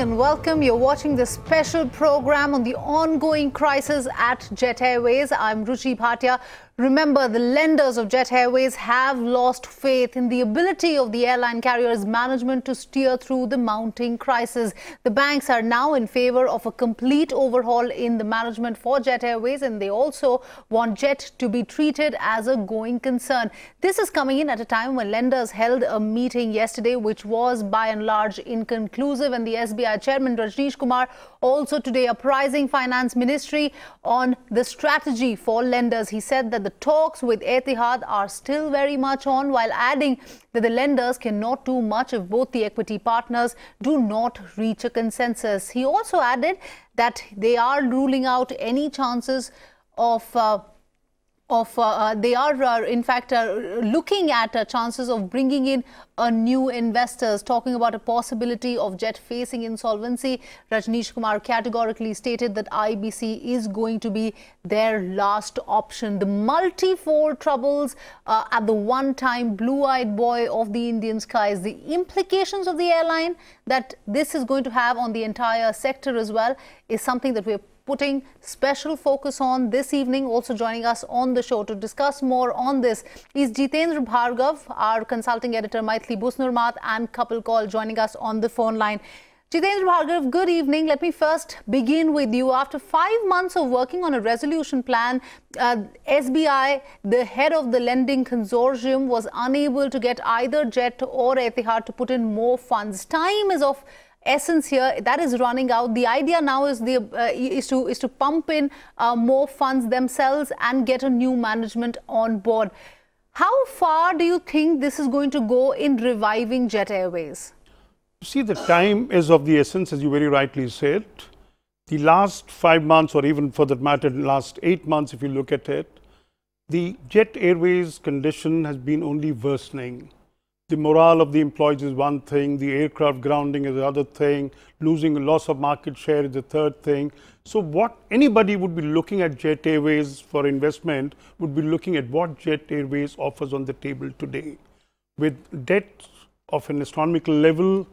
and welcome. You're watching this special program on the ongoing crisis at Jet Airways. I'm Ruchi Bhatia. Remember, the lenders of Jet Airways have lost faith in the ability of the airline carrier's management to steer through the mounting crisis. The banks are now in favour of a complete overhaul in the management for Jet Airways, and they also want Jet to be treated as a going concern. This is coming in at a time when lenders held a meeting yesterday which was by and large inconclusive, and the SBI chairman Rajnish Kumar also today apprising Finance Ministry on the strategy for lenders. He said that the talks with Etihad are still very much on, while adding that the lenders cannot do much if both the equity partners do not reach a consensus. He also added that they are ruling out any chances of looking at chances of bringing in new investors. Talking about a possibility of Jet facing insolvency, Rajnish Kumar categorically stated that IBC is going to be their last option. The multi-fold troubles at the one-time blue-eyed boy of the Indian skies, the implications of the airline that this is going to have on the entire sector as well, is something that we're putting special focus on this evening. Also joining us on the show to discuss more on this is Jitendra Bhargav, our consulting editor Maithili Busnurmat, and Kapil Kaul joining us on the phone line. Jitendra Bhargav, good evening. Let me first begin with you. After 5 months of working on a resolution plan, SBI, the head of the lending consortium, was unable to get either Jet or Etihad to put in more funds. Time is of essence here. That is running out. The idea now is to pump in more funds themselves and get a new management on board. How far do you think this is going to go in reviving Jet Airways? See, the time is of the essence, as you very rightly said. The last 5 months, or even for that matter, the last 8 months, if you look at it, the Jet Airways condition has been only worsening. The morale of the employees is one thing, the aircraft grounding is the other thing, losing a loss of market share is the third thing. So what anybody would be looking at Jet Airways for investment would be looking at what Jet Airways offers on the table today. With debt of an astronomical level,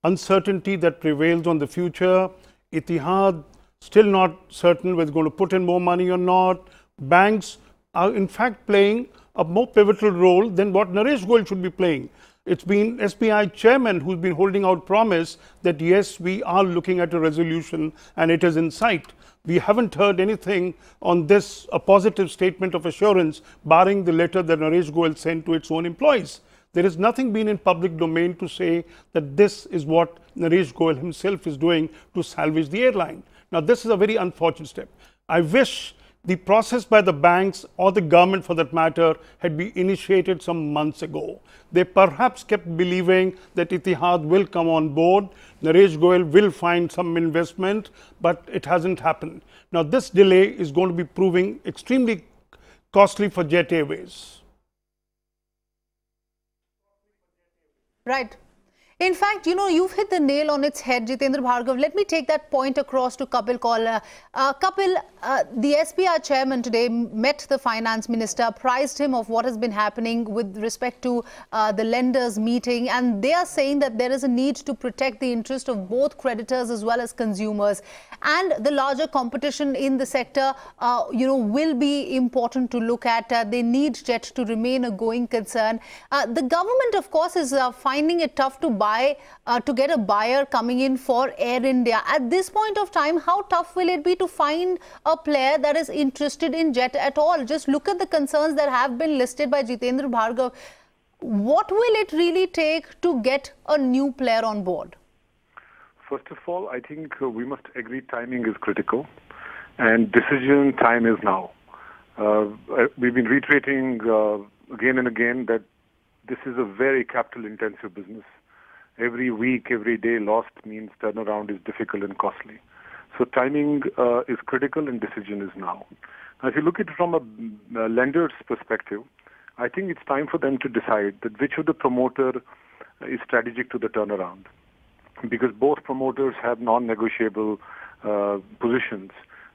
uncertainty that prevails on the future, Etihad still not certain whether it's going to put in more money or not. Banks are in fact playing a more pivotal role than what Naresh Goyal should be playing. It's been SBI chairman who's been holding out promise that yes, we are looking at a resolution and it is in sight. We haven't heard anything on this, a positive statement of assurance, barring the letter that Naresh Goyal sent to its own employees. There has nothing been in public domain to say that this is what Naresh Goyal himself is doing to salvage the airline. Now, this is a very unfortunate step. I wish the process by the banks or the government for that matter had been initiated some months ago. They perhaps kept believing that Etihad will come on board, Naresh Goyal will find some investment, but it hasn't happened. Now this delay is going to be proving extremely costly for Jet Airways. Right. In fact, you know, you've hit the nail on its head, Jitendra Bhargav. Let me take that point across to Kapil Kaul. Kapil, the SBI chairman today met the finance minister, apprised him of what has been happening with respect to the lenders meeting, and they are saying that there is a need to protect the interest of both creditors as well as consumers, and the larger competition in the sector, will be important to look at. They need Jet to remain a going concern. The government, of course, is finding it tough to get a buyer coming in for Air India. At this point of time, how tough will it be to find a player that is interested in Jet at all? Just look at the concerns that have been listed by Jitendra Bhargav. What will it really take to get a new player on board? First of all, I think we must agree timing is critical, and decision time is now. We've been reiterating again and again that this is a very capital-intensive business. Every week, every day lost means turnaround is difficult and costly. So timing is critical and decision is now. Now, if you look at it from a lender's perspective, I think it's time for them to decide that which of the promoter is strategic to the turnaround, because both promoters have non-negotiable positions,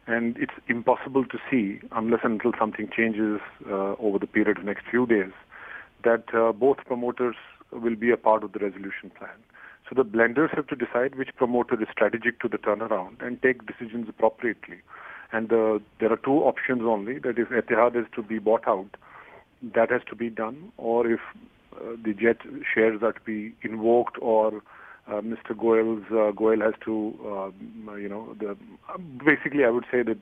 and it's impossible to see, unless and until something changes over the period of the next few days, that both promoters will be a part of the resolution plan. So the blenders have to decide which promoter is strategic to the turnaround and take decisions appropriately. And there are two options only, that if Etihad is to be bought out, that has to be done, or if the Jet shares are to be invoked, or Mr. Goyal has to, basically I would say that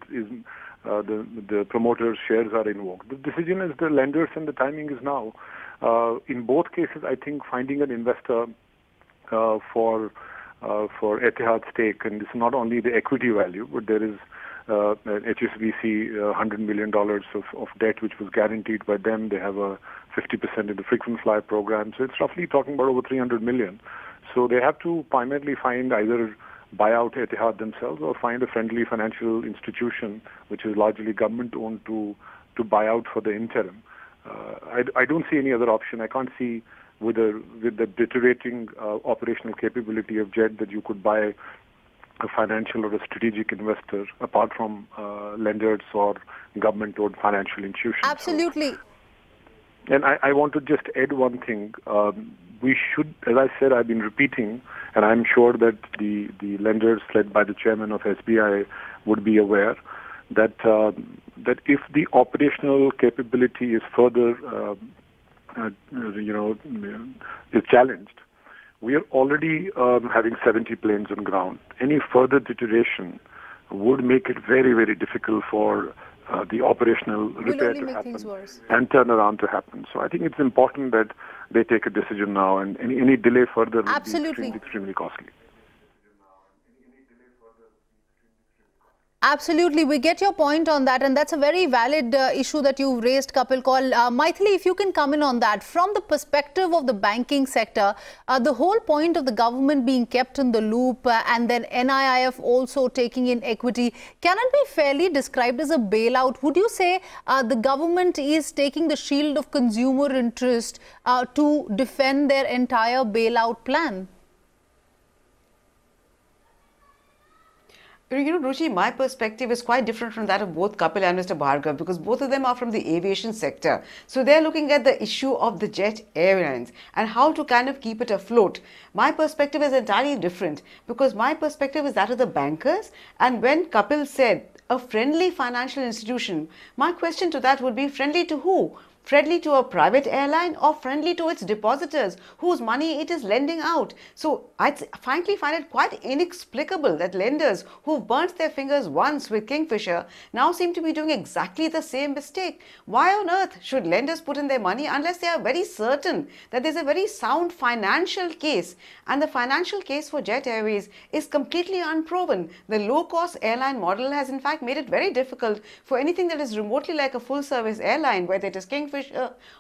the promoter's shares are invoked. The decision is the lenders and the timing is now. In both cases, I think finding an investor for Etihad stake, and it's not only the equity value, but there is HSBC $100 million of debt which was guaranteed by them. They have a 50% in the frequent flyer program, so it's roughly talking about over 300 million. So they have to primarily find either buy out Etihad themselves or find a friendly financial institution which is largely government owned to buy out for the interim. I don't see any other option. I can't see with the deteriorating operational capability of Jet that you could buy a financial or a strategic investor apart from lenders or government-owned financial institutions. Absolutely. So, and I want to just add one thing. We should, as I said, I've been repeating, and I'm sure that the lenders led by the chairman of SBI would be aware that that if the operational capability is further is challenged, we are already having 70 planes on ground. Any further deterioration would make it very, very difficult for the operational repair to happen and turnaround to happen. So I think it's important that they take a decision now, and any delay further would be extremely costly. Absolutely, we get your point on that, and that's a very valid issue that you've raised, Kapil Kaul. Maithili, if you can come in on that. From the perspective of the banking sector, the whole point of the government being kept in the loop and then NIIF also taking in equity, can it be fairly described as a bailout? Would you say the government is taking the shield of consumer interest to defend their entire bailout plan? Ruchi, my perspective is quite different from that of both Kapil and Mr. Bhargav, because both of them are from the aviation sector. So they're looking at the issue of the Jet Airlines and how to kind of keep it afloat. My perspective is entirely different, because my perspective is that of the bankers. And when Kapil said a friendly financial institution, my question to that would be, friendly to who? Friendly to a private airline or friendly to its depositors whose money it is lending out? So I frankly find it quite inexplicable that lenders who've burnt their fingers once with Kingfisher now seem to be doing exactly the same mistake. Why on earth should lenders put in their money unless they are very certain that there's a very sound financial case? And the financial case for Jet Airways is completely unproven. The low-cost airline model has in fact made it very difficult for anything that is remotely like a full-service airline, whether it is Kingfisher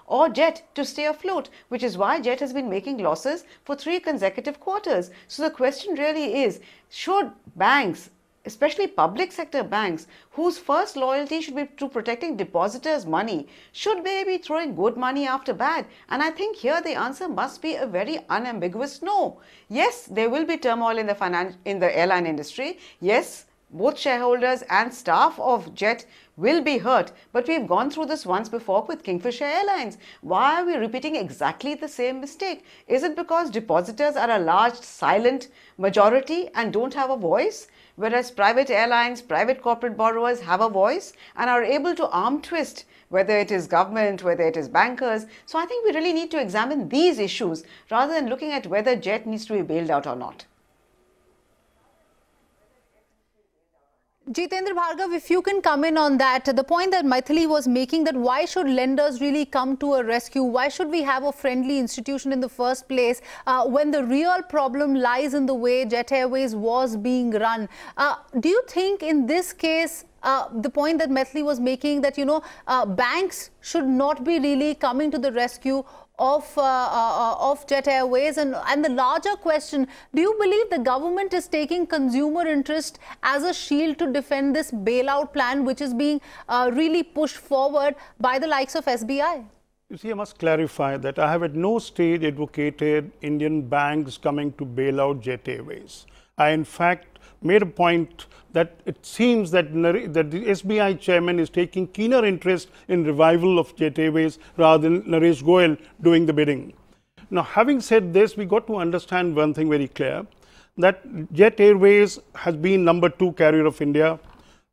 or Jet, to stay afloat, which is why Jet has been making losses for 3 consecutive quarters. So the question really is, should banks, especially public sector banks, whose first loyalty should be to protecting depositors' money, should they be throwing good money after bad? And I think here the answer must be a very unambiguous no. Yes, there will be turmoil in the airline industry. Yes, both shareholders and staff of Jet will be hurt, but we've gone through this once before with Kingfisher Airlines. Why are we repeating exactly the same mistake? Is it because depositors are a large silent majority and don't have a voice, whereas private airlines, private corporate borrowers have a voice and are able to arm twist, whether it is government, whether it is bankers? So I think we really need to examine these issues rather than looking at whether Jet needs to be bailed out or not. Jitendra Bhargav, if you can come in on that, the point that Maithili was making, that why should lenders really come to a rescue? Why should we have a friendly institution in the first place when the real problem lies in the way Jet Airways was being run? Do you think in this case, the point that Maithili was making, that, banks should not be really coming to the rescue of Jet Airways? And the larger question, do you believe the government is taking consumer interest as a shield to defend this bailout plan, which is being really pushed forward by the likes of SBI? You see, I must clarify that I have at no stage advocated Indian banks coming to bail out Jet Airways. I, in fact, made a point that it seems that the SBI chairman is taking keener interest in revival of Jet Airways rather than Naresh Goyal doing the bidding. Now, having said this, we got to understand one thing very clear, that Jet Airways has been #2 carrier of India,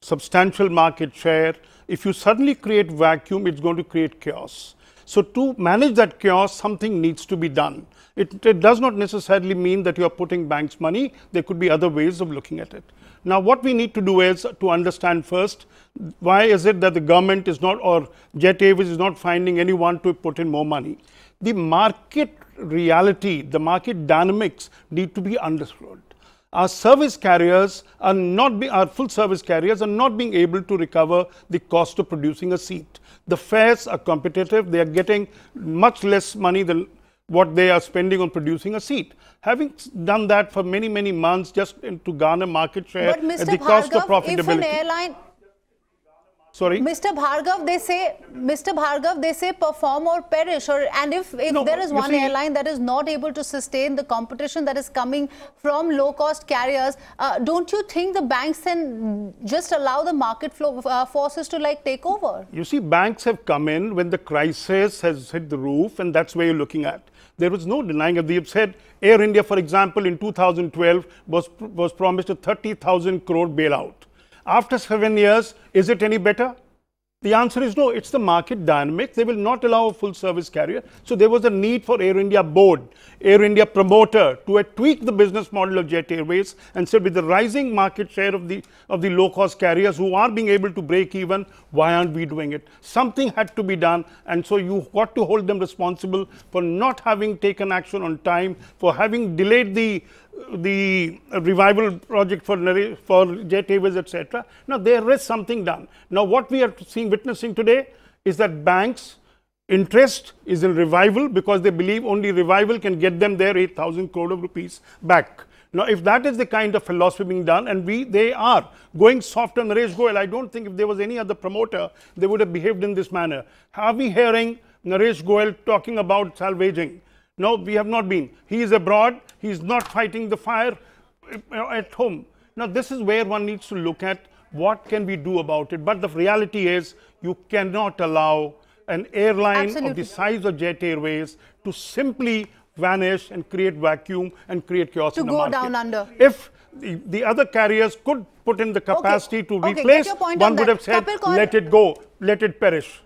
substantial market share. If you suddenly create vacuum, it's going to create chaos. So to manage that chaos, something needs to be done. It does not necessarily mean that you are putting banks' money. There could be other ways of looking at it. Now, what we need to do is to understand first, why is it that the government is not, or Jet Airways is not finding anyone to put in more money? The market reality, the market dynamics need to be understood. Our service carriers are not our full service carriers are not being able to recover the cost of producing a seat. The fares are competitive. They are getting much less money than what they are spending on producing a seat. Having done that for many, many months just to garner market share at the cost of profitability. If an airline, sorry, Mr. Bhargav, they say perform or perish. And if there is one airline that is not able to sustain the competition that is coming from low-cost carriers, don't you think the banks can just allow the market forces to take over? You see, banks have come in when the crisis has hit the roof, and that's where you're looking at. There was no denying it. They have said Air India, for example, in 2012 was promised a 30,000 crore bailout. After 7 years, is it any better? The answer is no. It's the market dynamic. They will not allow a full service carrier. So there was a need for Air India board, Air India promoter to tweak the business model of Jet Airways and said, with the rising market share of the low cost carriers who are being able to break even, why aren't we doing it? Something had to be done, and so you got to hold them responsible for not having taken action on time, for having delayed the revival project for Jet Airways, etc. Now, there is something done. Now, what we are witnessing today is that banks' interest is in revival because they believe only revival can get them their 8,000 crore of rupees back. Now, if that is the kind of philosophy being done, and they are going soft on Naresh Goyal, I don't think if there was any other promoter, they would have behaved in this manner. Are we hearing Naresh Goyal talking about salvaging? No, we have not been. He is abroad. He is not fighting the fire at home. Now, this is where one needs to look at what can we do about it. But the reality is you cannot allow an airline of the size of Jet Airways to simply vanish and create vacuum and create chaos in the market. To go down under. If the other carriers could put in the capacity to replace, one would have said, let it go, let it perish.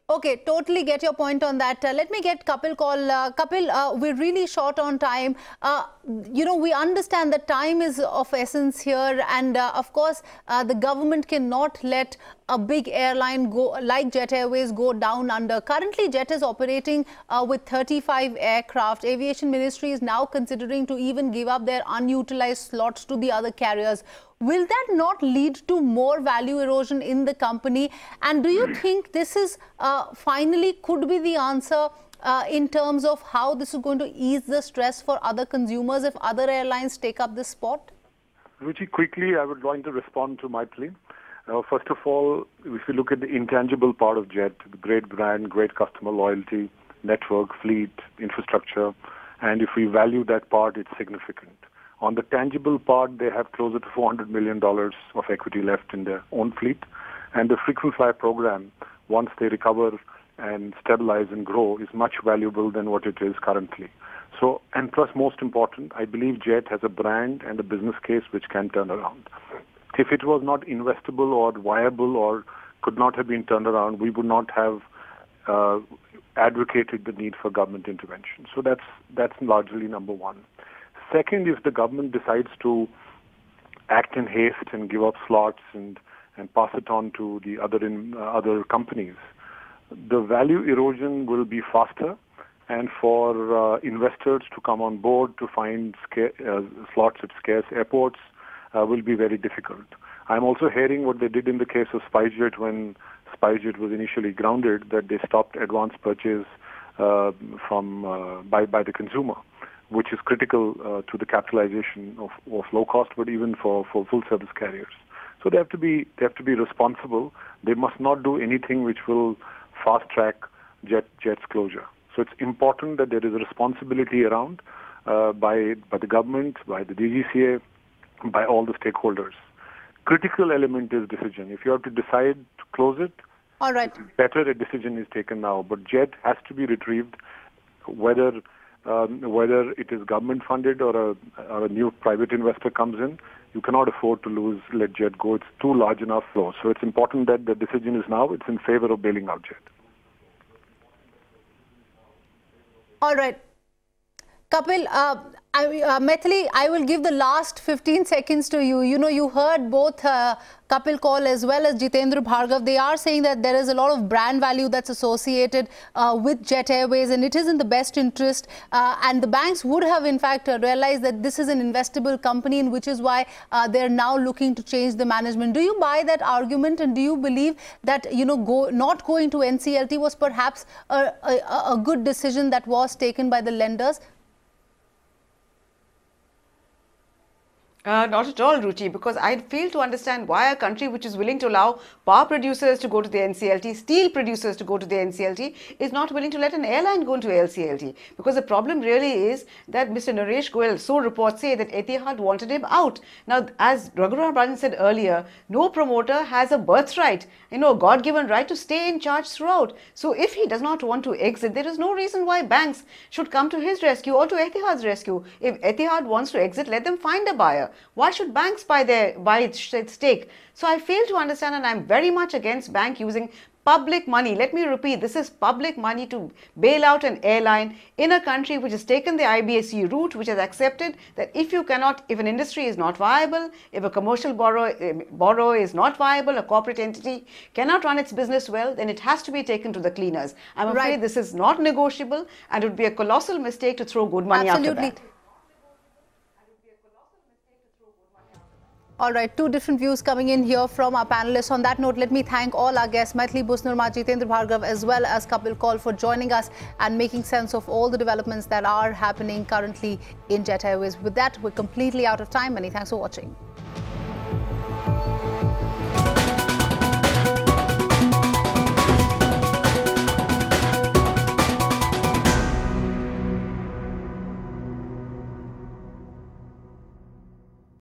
Okay, totally get your point on that. Let me get Kapil call. Kapil, we're really short on time. We understand that time is of essence here, and of course, the government cannot let a big airline go like Jet Airways go down under. Currently, Jet is operating with 35 aircraft. Aviation Ministry is now considering to even give up their unutilized slots to the other carriers. Will that not lead to more value erosion in the company? And do you think this is finally could be the answer in terms of how this is going to ease the stress for other consumers if other airlines take up this spot? Ruchi, quickly, I would like to respond to Maitli. First of all, if you look at the intangible part of Jet, the great brand, great customer loyalty, network, fleet, infrastructure, and if we value that part, it's significant. On the tangible part, they have closer to $400 million of equity left in their own fleet. And the frequent flyer program, once they recover and stabilize and grow, is much valuable than what it is currently. So, and plus, most important, I believe Jet has a brand and a business case which can turn around. If it was not investable or viable or could not have been turned around, we would not have advocated the need for government intervention. So that's largely number one. Second, if the government decides to act in haste and give up slots and pass it on to the other companies, the value erosion will be faster, and for investors to come on board to find slots at scarce airports will be very difficult. I'm also hearing what they did in the case of SpiceJet when SpiceJet was initially grounded, that they stopped advance purchase by the consumer, which is critical to the capitalization of low cost, but even for full service carriers. So they have to be responsible. They must not do anything which will fast track Jet's closure. So it's important that there is a responsibility around by the government, by the DGCA, by all the stakeholders. Critical element is decision. If you have to decide to close it, All right. Better a decision is taken now, but Jet has to be retrieved, whether it is government funded or a new private investor comes in. You cannot afford to let Jet go. It's too large enough loss. So it's important that the decision is now. It's in favor of bailing out Jet. All right. Kapil, Maithili, I will give the last 15 seconds to you. You know, you heard both Kapil call as well as Jitendra Bhargav. They are saying that there is a lot of brand value that's associated with Jet Airways, and it is in the best interest. And the banks would have, in fact, realized that this is an investable company, and which is why they're now looking to change the management. Do you buy that argument, and do you believe that, you know, not going to NCLT was perhaps a good decision that was taken by the lenders? Not at all, Ruchi, because I fail to understand why a country which is willing to allow power producers to go to the NCLT, steel producers to go to the NCLT, is not willing to let an airline go into NCLT. Because the problem really is that Mr. Naresh Goyal, so reports say, that Etihad wanted him out. Now, as Raghuram Rajan said earlier, no promoter has a birthright, you know, a God-given right to stay in charge throughout. So if he does not want to exit, there is no reason why banks should come to his rescue or to Etihad's rescue. If Etihad wants to exit, let them find a buyer. Why should banks buy its stake? So I fail to understand, and I'm very much against bank using public money. Let me repeat, this is public money to bail out an airline in a country which has taken the IBSE route, which has accepted that if an industry is not viable, if a commercial borrower is not viable, a corporate entity cannot run its business well, then it has to be taken to the cleaners. I'm afraid this is not negotiable, and it would be a colossal mistake to throw good money after that. All right, two different views coming in here from our panelists. On that note, let me thank all our guests, Maithili Busnurma, Jitendra Bhargav, as well as Kapil Kaul, for joining us and making sense of all the developments that are happening currently in Jet Airways. With that, we're completely out of time. Many thanks for watching.